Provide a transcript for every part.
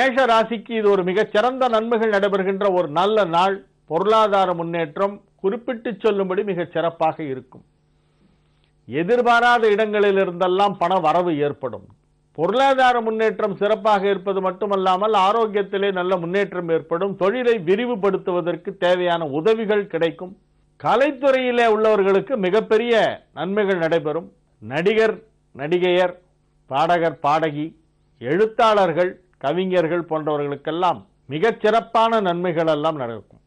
மேஷ ராசிக்கு இது ஒரு மிகச்சிறந்த நன்மைகள் நடைபெறுகின்ற ஒரு நல்ல நாள். பொருளாதார முன்னேற்றம் குறிப்பிட்டு சொல்லும்படி மிகச் சிறப்பாக இருக்கும். எதிர்பாராத இடங்களில் இருந்தெல்லாம் பண வரவு ஏற்படும். பொருளாதார முன்னேற்றம் சிறப்பாக இருப்பது மட்டுமல்லாமல் ஆரோக்கியத்திலே நல்ல முன்னேற்றம் ஏற்படும். தொழிலை விரிவுபடுத்துவதற்கு தேவையான உதவிகள் கிடைக்கும். கலைத்துறையிலே உள்ளவர்களுக்கு மிகப்பெரிய நன்மைகள் நடைபெறும். நடிகர், நடிகையர், பாடகர், பாடகி, எழுத்தாளர்கள், கவிஞர்கள் போன்றவர்களுக்கெல்லாம் மிகச் சிறப்பான நன்மைகள் எல்லாம் நடக்கும்.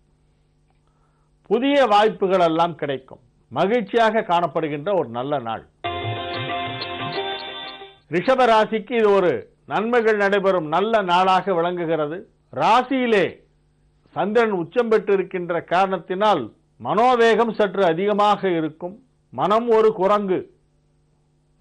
புதிய வாய்ப்புகள் எல்லாம் கிடைக்கும். மகிழ்ச்சியாக காணப்படுகின்ற ஒரு நல்ல நாள். ரிஷப ராசிக்கு இது ஒரு நன்மைகள் நடைபெறும் நல்ல நாளாக விளங்குகிறது. ராசியிலே சந்திரன் உச்சம் பெற்று இருக்கின்ற காரணத்தினால் மனோவேகம் சற்று அதிகமாக இருக்கும். மனம் ஒரு குரங்கு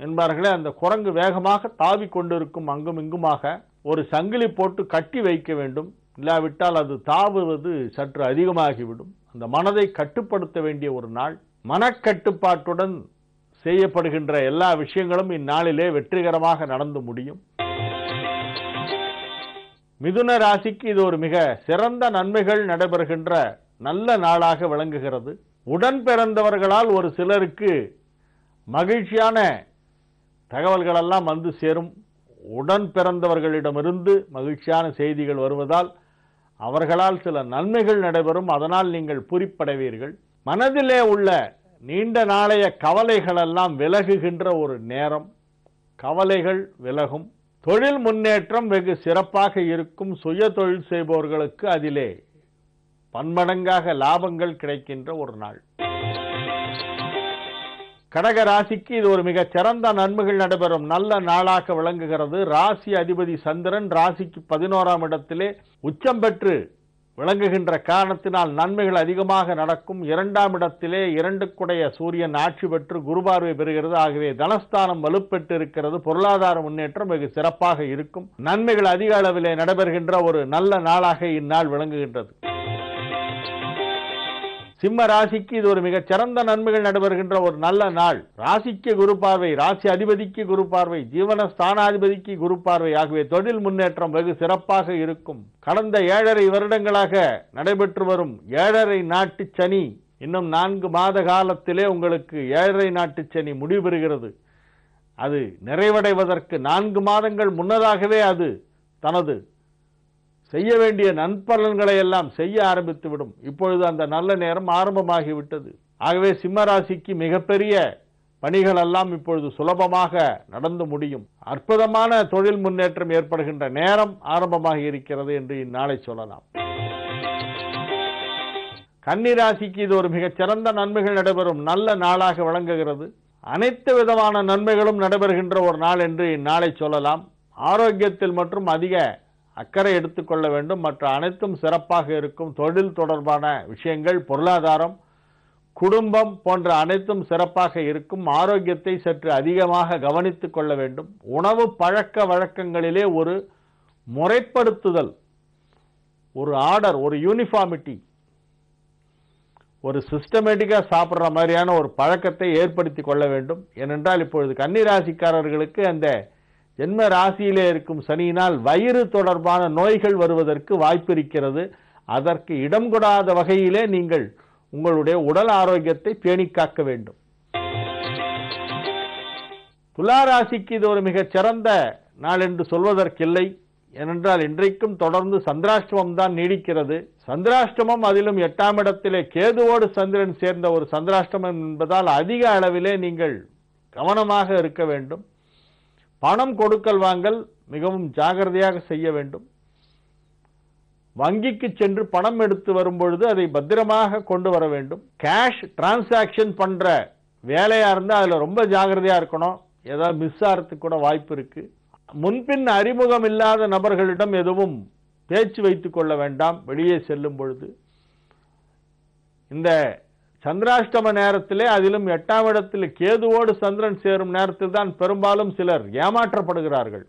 என்பார்களே, அந்த குரங்கு வேகமாக தாவி கொண்டிருக்கும். அங்கும் இங்குமாக ஒரு சங்கிலி போட்டு கட்டி வைக்க வேண்டும். இல்லாவிட்டால் அது தாவுவது சற்று அதிகமாகிவிடும். அந்த மனதை கட்டுப்படுத்த வேண்டிய ஒரு நாள். மனக்கட்டுப்பாட்டுடன் செய்யப்படுகின்ற எல்லா விஷயங்களும் இந்நாளிலே வெற்றிகரமாக நடந்து முடியும். மிதுன ராசிக்கு இது ஒரு மிக சிறந்த நன்மைகள் நடைபெறுகின்ற நல்ல நாளாக விளங்குகிறது. உடன் பிறந்தவர்களால் ஒரு சிலருக்கு மகிழ்ச்சியான தகவல்கள் எல்லாம் வந்து சேரும். உடன் பிறந்தவர்களிடமிருந்து மகிழ்ச்சியான செய்திகள் வருவதால் அவர்களால் சில நன்மைகள் நடைபெறும். அதனால் நீங்கள் பூரிப்படைவீர்கள். மனதிலே உள்ள நீண்ட நாளைய கவலைகள் எல்லாம் விலகுகின்ற ஒரு நேரம். கவலைகள் விலகும். தொழில் முன்னேற்றம் வெகு சிறப்பாக இருக்கும். சுய தொழில் செய்பவர்களுக்கு அதிலே பன்மடங்காக லாபங்கள் கிடைக்கின்ற ஒரு நாள். கடக ராசிக்கு இது ஒரு மிகச் சிறந்த நன்மைகள் நடைபெறும் நல்ல நாளாக விளங்குகிறது. ராசி அதிபதி சந்திரன் ராசிக்கு 11ஆம் இடத்திலே உச்சம் பெற்று விளங்குகின்ற காரணத்தினால் நன்மைகள் அதிகமாக நடக்கும். 2ஆம் இடத்திலே 2க்குடைய சூரியன் ஆட்சி பெற்று குருபார்வை பெறுகிறது. ஆகவே தனஸ்தானம் வலுப்பெற்று இருக்கிறது. பொருளாதார முன்னேற்றம் வெகு சிறப்பாக இருக்கும். நன்மைகள் அதிக அளவிலே நடைபெறுகின்ற ஒரு நல்ல நாளாக இந்நாள் விளங்குகின்றது. சிம்ம ராசிக்கு இது ஒரு மிகச் சிறந்த நன்மைகள் நடைபெறுகின்ற ஒரு நல்ல நாள். ராசிக்கு குரு பார்வை, ராசி அதிபதிக்கு குரு பார்வை, ஜீவனஸ்தானாதிபதிக்கு குரு பார்வை. ஆகவே தொழில் முன்னேற்றம் வெகு சிறப்பாக இருக்கும். கடந்த 7.5 வருடங்களாக நடைபெற்று வரும் 7.5 நாட்டு சனி இன்னும் 4 மாத காலத்திலே உங்களுக்கு 7.5 நாட்டு சனி முடிவுறுகிறது. அது நிறைவடைவதற்கு 4 மாதங்கள் முன்னதாகவே அது தனது செய்ய வேண்டிய நன்பலன்களை எல்லாம் செய்ய ஆரம்பித்துவிடும். இப்பொழுது அந்த நல்ல நேரம் ஆரம்பமாகிவிட்டது. ஆகவே சிம்மராசிக்கு மிகப்பெரிய பணிகள் எல்லாம் இப்பொழுது சுலபமாக நடந்து முடியும். அற்புதமான தொழில் முன்னேற்றம் ஏற்படுகின்ற நேரம் ஆரம்பமாகி இருக்கிறது என்று இந்நாளை சொல்லலாம். கன்னிராசிக்கு இது ஒரு மிகச் சிறந்த நன்மைகள் நடைபெறும் நல்ல நாளாக விளங்குகிறது. அனைத்து விதமான நன்மைகளும் நடைபெறுகின்ற ஒரு நாள் என்று இந்நாளை சொல்லலாம். ஆரோக்கியத்தில் மற்றும் அதிக அக்கறை எடுத்துக்கொள்ள வேண்டும். மற்ற அனைத்தும் சிறப்பாக இருக்கும். தொழில் தொடர்பான விஷயங்கள், பொருளாதாரம், குடும்பம் போன்ற அனைத்தும் சிறப்பாக இருக்கும். ஆரோக்கியத்தை சற்று அதிகமாக கவனித்துக் கொள்ள வேண்டும். உணவு பழக்க வழக்கங்களிலே ஒரு முறைப்படுத்துதல், ஒரு ஆர்டர், ஒரு யூனிஃபார்மிட்டி, ஒரு சிஸ்டமேட்டிக்காக சாப்பிட்ற மாதிரியான ஒரு பழக்கத்தை ஏற்படுத்தி கொள்ள வேண்டும். ஏனென்றால் இப்பொழுது கன்னிராசிக்காரர்களுக்கு அந்த ஜென்ம ராசியிலே இருக்கும் சனியினால் வயிறு தொடர்பான நோய்கள் வருவதற்கு வாய்ப்பு இருக்கிறது. அதற்கு இடம் கொடாத வகையிலே நீங்கள் உங்களுடைய உடல் ஆரோக்கியத்தை பேணி காக்க வேண்டும். துலா ராசிக்கு இது ஒரு மிகச் சிறந்த நாள் என்று சொல்வதற்கில்லை. ஏனென்றால் இன்றைக்கும் தொடர்ந்து சந்திராஷ்டமம் தான் நீடிக்கிறது. சந்திராஷ்டமம் அதிலும் 8ஆம் இடத்திலே கேதுவோடு சந்திரன் சேர்ந்த ஒரு சந்திராஷ்டமம் என்பதால் அதிக அளவிலே நீங்கள் கவனமாக இருக்க வேண்டும். பணம் கொடுக்கல் வாங்கல் மிகவும் ஜாகிரதையாக செய்ய வேண்டும். வங்கிக்கு சென்று பணம் எடுத்து வரும்பொழுது அதை பத்திரமாக கொண்டு வர வேண்டும். கேஷ் டிரான்சாக்ஷன் பண்ற வேலையா இருந்தால் அதில் ரொம்ப ஜாகிரதையா இருக்கணும். ஏதாவது மிஸ் ஆகிறதுக்கு கூட வாய்ப்பு இருக்கு. முன்பின் அறிமுகம் இல்லாத நபர்களிடம் எதுவும் பேச்சு வைத்துக் கொள்ள வேண்டாம் வெளியே செல்லும் பொழுது. இந்த சந்திராஷ்டம நேரத்திலே அதிலும் 8ஆம் இடத்தில் கேதுவோடு சந்திரன் சேரும் நேரத்தில் தான் பெரும்பாலும் சிலர் ஏமாற்றப்படுகிறார்கள்.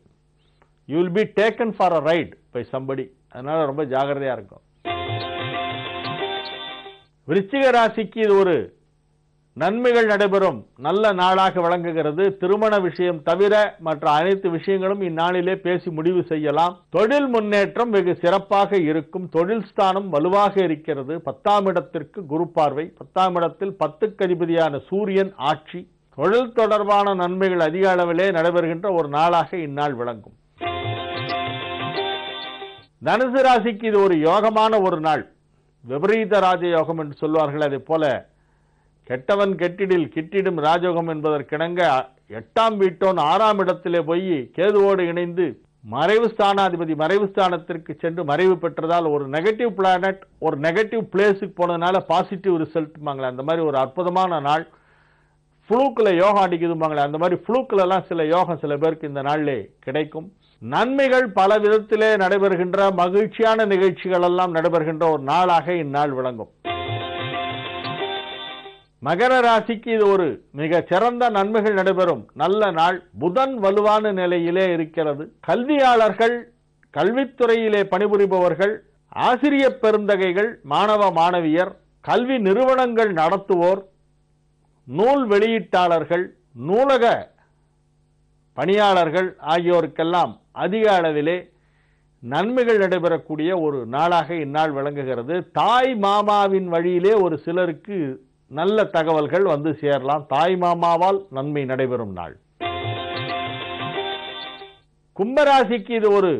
You will be taken for a ride by somebody. அதனால ரொம்ப ஜாகிரதையா இருக்கும். விருச்சிக ராசிக்கு இது ஒரு நன்மைகள் நடைபெறும் நல்ல நாளாக விளங்குகிறது. திருமண விஷயம் தவிர மற்ற அனைத்து விஷயங்களும் இந்நாளிலே பேசி முடிவு செய்யலாம். தொழில் முன்னேற்றம் வெகு சிறப்பாக இருக்கும். தொழில் ஸ்தானம் வலுவாக இருக்கிறது. 10ஆம் இடத்திற்கு குரு பார்வை. 10ஆம் இடத்தில் 10க்கு அதிபதியான சூரியன் ஆட்சி. தொழில் தொடர்பான நன்மைகள் அதிக அளவிலே நடைபெறுகின்ற ஒரு நாளாக இந்நாள் விளங்கும். தனுசு ராசிக்கு இது ஒரு யோகமான ஒரு நாள். விபரீத ராஜயோகம் என்று சொல்வார்கள். அதே போல கெட்டவன் கெட்டிடில் கிட்டிடும் ராஜயோகம் என்பதற்கிணங்க 8ஆம் வீட்டோன் 6ஆம் இடத்திலே போய் கேதுவோடு இணைந்து மறைவு ஸ்தானாதிபதி மறைவு ஸ்தானத்திற்கு சென்று மறைவு பெற்றதால் ஒரு நெகட்டிவ் பிளானட் ஒரு நெகட்டிவ் பிளேஸுக்கு போனதுனால பாசிட்டிவ் ரிசல்ட் வாங்கலாம். அந்த மாதிரி ஒரு அற்புதமான நாள். ஃப்ளூக்கில் யோகம் அடிக்குதுவாங்களே அந்த மாதிரி ஃப்ளூக்கில் எல்லாம் சில யோகம் சில பேருக்கு இந்த நாளிலே கிடைக்கும். நன்மைகள் பல விதத்திலே நடைபெறுகின்ற மகிழ்ச்சியான நிகழ்ச்சிகள் எல்லாம் நடைபெறுகின்ற ஒரு நாளாக இந்நாள் விளங்கும். மகர ராசிக்கு இது ஒரு மிக சிறந்த நன்மைகள் நடைபெறும் நல்ல நாள். புதன் வலுவான நிலையிலே இருக்கிறது. கல்வியாளர்கள், கல்வித்துறையிலே பணிபுரிபவர்கள், ஆசிரியப் பெருந்தகைகள், மாணவ மாணவியர், கல்வி நிறுவனங்கள் நடத்துவோர், நூல் வெளியீட்டாளர்கள், நூலக பணியாளர்கள் ஆகியோருக்கெல்லாம் அதிக அளவிலே நன்மைகள் நடைபெறக்கூடிய ஒரு நாளாக இந்நாள் விளங்குகிறது. தாய் மாமாவின் வழியிலே ஒரு சிலருக்கு நல்ல தகவல்கள் வந்து சேரலாம். தாய் மாமாவால் நன்மை நடைபெறும் நாள். கும்பராசிக்கு இது ஒரு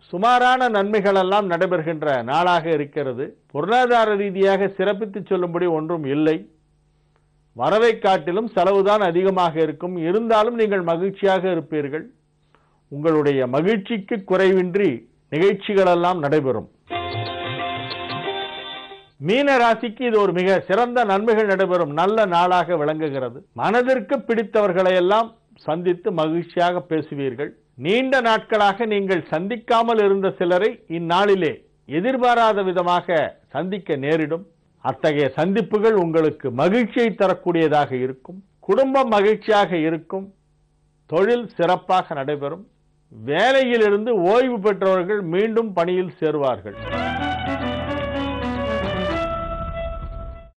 சுமாரான நன்மைகள் எல்லாம் நடைபெறுகின்ற நாளாக இருக்கிறது. பொருளாதார ரீதியாக சிறப்பித்து சொல்லும்படி ஒன்றும் இல்லை. வரவை காட்டிலும் செலவுதான் அதிகமாக இருக்கும். இருந்தாலும் நீங்கள் மகிழ்ச்சியாக இருப்பீர்கள். உங்களுடைய மகிழ்ச்சிக்கு குறைவின்றி நிகழ்ச்சிகள் எல்லாம் நடைபெறும். மீன ராசிக்கு இது ஒரு மிக சிறந்த நன்மைகள் நடைபெறும் நல்ல நாளாக விளங்குகிறது. மனதிற்கு பிடித்தவர்களை எல்லாம் சந்தித்து மகிழ்ச்சியாக பேசுவீர்கள். நீண்ட நாட்களாக நீங்கள் சந்திக்காமல் இருந்த சிலரை இந்நாளிலே எதிர்பாராத விதமாக சந்திக்க நேரிடும். அத்தகைய சந்திப்புகள் உங்களுக்கு மகிழ்ச்சியை தரக்கூடியதாக இருக்கும். குடும்பம் மகிழ்ச்சியாக இருக்கும். தொழில் சிறப்பாக நடைபெறும். வேலையிலிருந்து ஓய்வு பெற்றவர்கள் மீண்டும் பணியில் சேருவார்கள்.